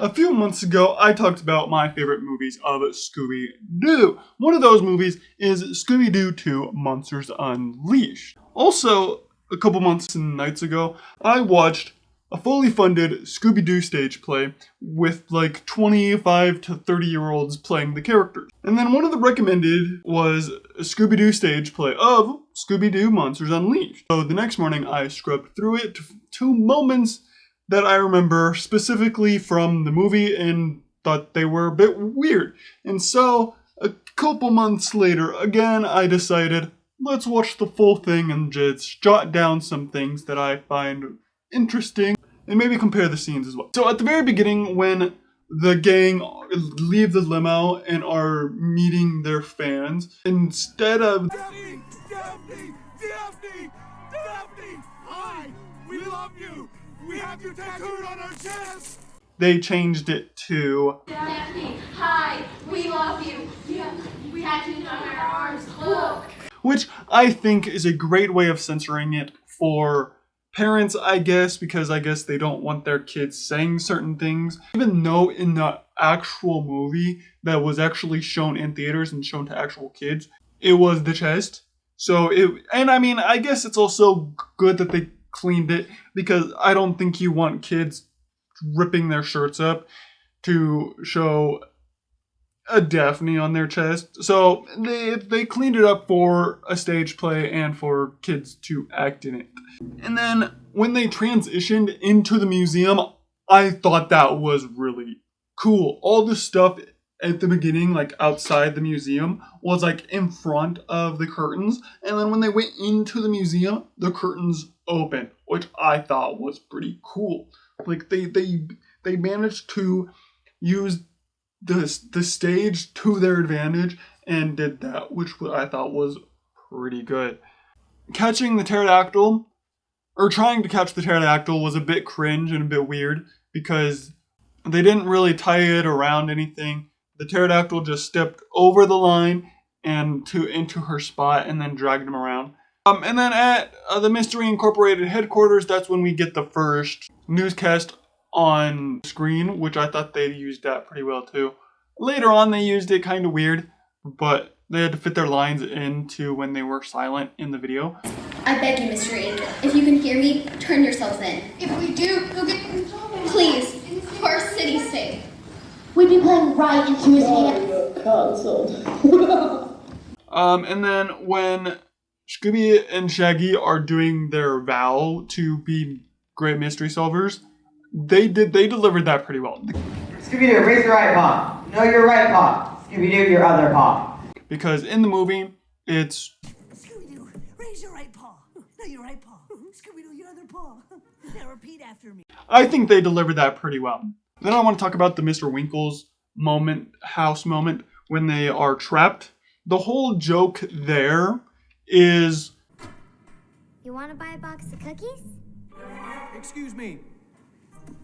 A few months ago, I talked about my favorite movies of Scooby-Doo. One of those movies is Scooby-Doo 2 Monsters Unleashed. Also, a couple months and nights ago, I watched a fully funded Scooby-Doo stage play with like 25 to 30-year-olds playing the characters. And then one of the recommended was a Scooby-Doo stage play of Scooby-Doo Monsters Unleashed. So the next morning I scrubbed through it to moments that I remember specifically from the movie and thought they were a bit weird. And so a couple months later, again, I decided, let's watch the full thing and just jot down some things that I find interesting and maybe compare the scenes as well. So at the very beginning, when the gang leave the limo and are meeting their fans, instead of Daphne! Hi! We love you! We have you tattooed on our chest! they changed it to Daphne, hi! We love you! Yeah, we have you on our arms. Look! which I think is a great way of censoring it for parents, I guess, because I guess they don't want their kids saying certain things. Even though in the actual movie that was actually shown in theaters and shown to actual kids, it was the chest. I guess it's also good that they cleaned it, because I don't think you want kids ripping their shirts up to show a Daphne on their chest. So they cleaned it up for a stage play and for kids to act in it. And then when they transitioned into the museum, I thought that was really cool. All the stuff at the beginning, like outside the museum, was like in front of the curtains. And then when they went into the museum, the curtains opened, which I thought was pretty cool. Like they managed to use the stage to their advantage and did that, which I thought was pretty good. Catching the pterodactyl, or trying to catch the pterodactyl, was a bit cringe and a bit weird because they didn't really tie it around anything. The pterodactyl just stepped over the line and into her spot and then dragged him around. And then at the Mystery Incorporated headquarters, that's when we get the first newscast on screen, which I thought they used that pretty well too. Later on, they used it kind of weird, but they had to fit their lines into when they were silent in the video. I beg you, Mr. Angel, if you can hear me, turn yourselves in. If we do, you'll get in trouble. Please, for our city's sake. We'd be playing right into his hand. And then when Scooby and Shaggy are doing their vow to be great mystery solvers, they delivered that pretty well. Scooby-Doo, raise your right paw. No, your right paw. Scooby-Doo, your other paw. Because in the movie, it's Scooby-Doo, raise your right paw. No, your right paw. Scooby-Doo, your other paw. Now repeat after me. I think they delivered that pretty well. Then I want to talk about the Mr. Winkle's house moment, when they are trapped. The whole joke there is, you want to buy a box of cookies? Excuse me.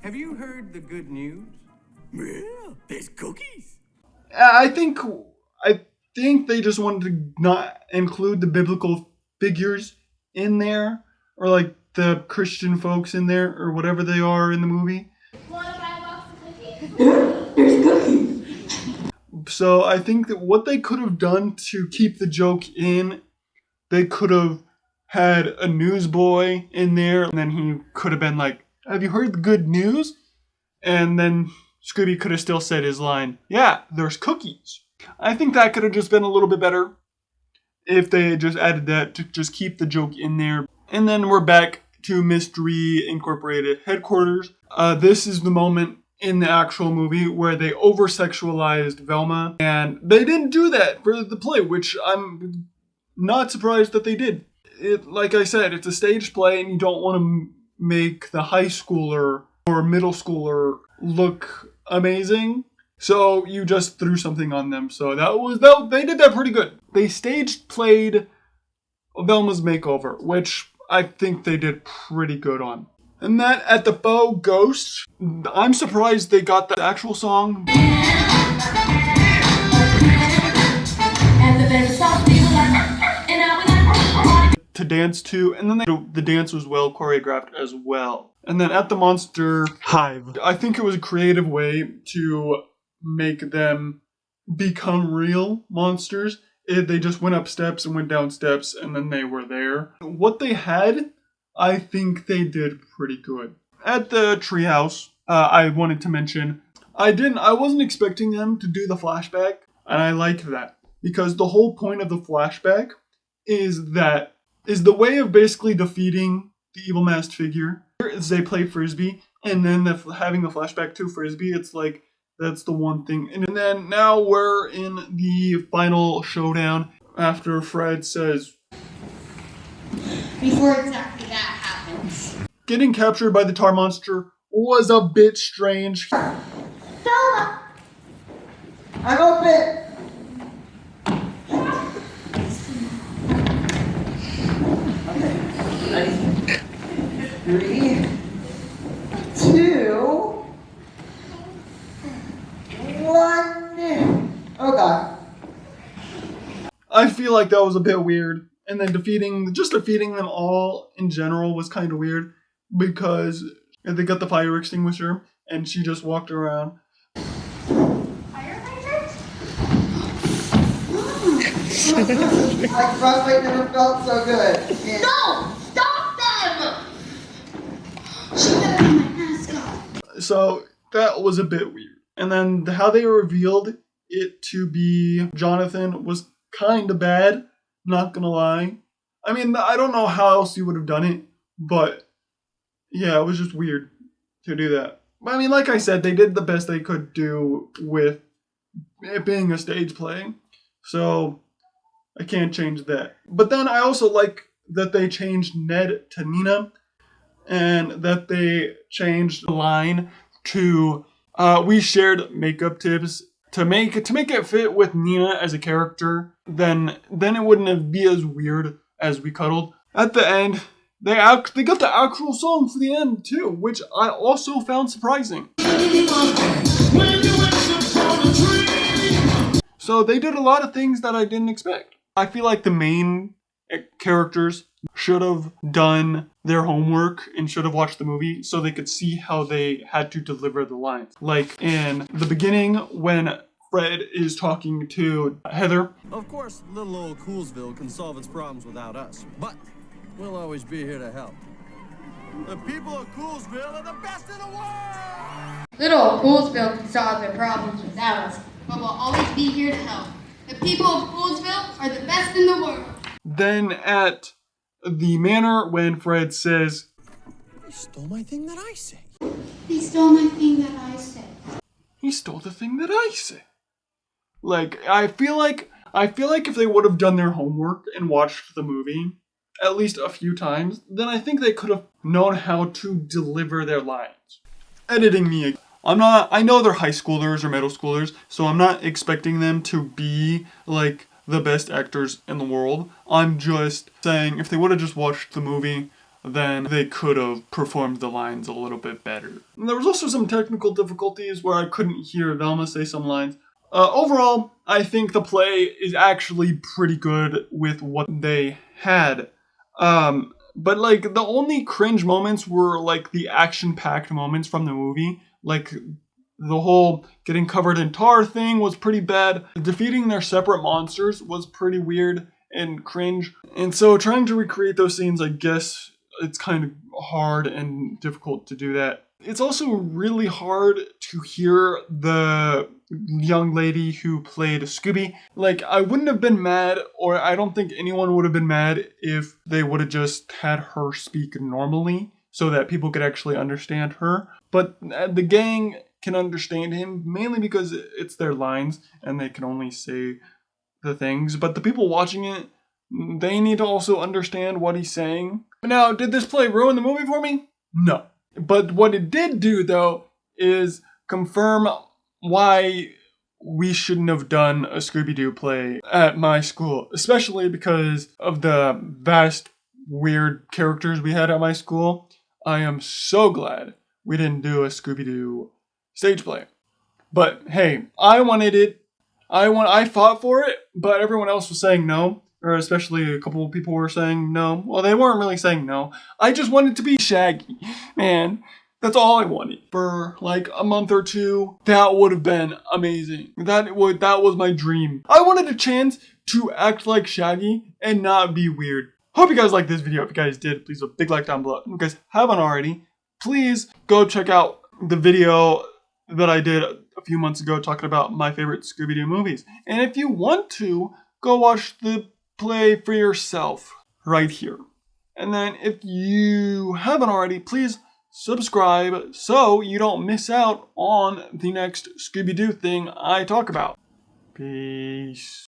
Have you heard the good news? Yeah, there's cookies. I think they just wanted to not include the biblical figures in there, or like the Christian folks in there, or whatever they are in the movie. Want to buy a box of cookies? There's cookies. So I think that what they could have done to keep the joke in, they could have had a newsboy in there, and then he could have been like, have you heard the good news? And then Scooby could have still said his line, yeah, there's cookies. I think that could have just been a little bit better if they had just added that to just keep the joke in there. And then we're back to Mystery Incorporated headquarters. This is the moment in the actual movie where they over-sexualized Velma, and they didn't do that for the play, which I'm not surprised that they did. Like I said, it's a stage play, and you don't want to make the high schooler or middle schooler look amazing, so you just threw something on them. So they did that pretty good. They stage played Velma's makeover, which I think they did pretty good on. And that at the faux ghost, I'm surprised they got the actual song. to dance to, and then the dance was well choreographed as well. And then at the Monster Hive, I think it was a creative way to make them become real monsters. They just went up steps and went down steps, and then they were there. What they had, I think they did pretty good. At the treehouse, I wanted to mention, I wasn't expecting them to do the flashback, and I like that. Because the whole point of the flashback is the way of basically defeating the evil masked figure is they play Frisbee, and then having the flashback to Frisbee, it's like, that's the one thing. And then now we're in the final showdown after Fred says, Before exactly that happens. getting captured by the tar monster was a bit strange. Stella! I'm open. Okay. Ready? 3, 2, 1. Oh god. I feel like that was a bit weird. And then defeating them all in general was kind of weird because they got the fire extinguisher and she just walked around. Fire hydrant? Like frostbite never felt so good. Yeah. No! Stop them! She better be my mascot. So that was a bit weird. And then how they revealed it to be Jonathan was kind of bad, not gonna lie. I mean, I don't know how else you would have done it, but yeah, it was just weird to do that. I mean, like I said, they did the best they could do with it being a stage play, so I can't change that. But then I also like that they changed Ned to Nina, and that they changed the line to we shared makeup tips to make it fit with Nina as a character. Then it wouldn't be as weird as we cuddled. At the end, they got the actual song for the end too, which I also found surprising. So they did a lot of things that I didn't expect. I feel like the main characters should have done their homework and should have watched the movie so they could see how they had to deliver the lines. Like in the beginning when Fred is talking to Heather. Of course, little old Coolsville can solve its problems without us, but we'll always be here to help. The people of Coolsville are the best in the world! Little Poolsville can solve their problems without us, but we'll always be here to help. The people of Poolsville are the best in the world. Then at the manor when Fred says, He stole my thing that I say. He stole my thing that I said. he stole the thing that I said. Like, I feel like if they would have done their homework and watched the movie at least a few times, then I think they could have known how to deliver their lines. Editing me again. I know they're high schoolers or middle schoolers, so I'm not expecting them to be like the best actors in the world. I'm just saying if they would have just watched the movie, then they could have performed the lines a little bit better. And there was also some technical difficulties where I couldn't hear Velma say some lines. Overall, I think the play is actually pretty good with what they had. But like the only cringe moments were like the action-packed moments from the movie. Like the whole getting covered in tar thing was pretty bad. Defeating their separate monsters was pretty weird and cringe. And so trying to recreate those scenes, I guess it's kind of hard and difficult to do that. It's also really hard to hear the young lady who played Scooby. Like, I wouldn't have been mad, or I don't think anyone would have been mad if they would have just had her speak normally so that people could actually understand her. But the gang can understand him mainly because it's their lines and they can only say the things. But the people watching it, they need to also understand what he's saying. Now, did this play ruin the movie for me? No. But what it did do, though, is confirm why we shouldn't have done a Scooby-Doo play at my school, especially because of the vast, weird characters we had at my school. I am so glad we didn't do a Scooby-Doo stage play. But hey, I wanted it. I fought for it, but everyone else was saying no. or especially a couple of people were saying no. Well, they weren't really saying no. I just wanted to be Shaggy, man. That's all I wanted for like a month or two. That would have been amazing. That was my dream. I wanted a chance to act like Shaggy and not be weird. Hope you guys liked this video. If you guys did, please leave a big like down below. If you guys haven't already, please go check out the video that I did a few months ago talking about my favorite Scooby-Doo movies. And if you want to, go watch the play for yourself right here. And then if you haven't already, please subscribe so you don't miss out on the next Scooby-Doo thing I talk about. Peace.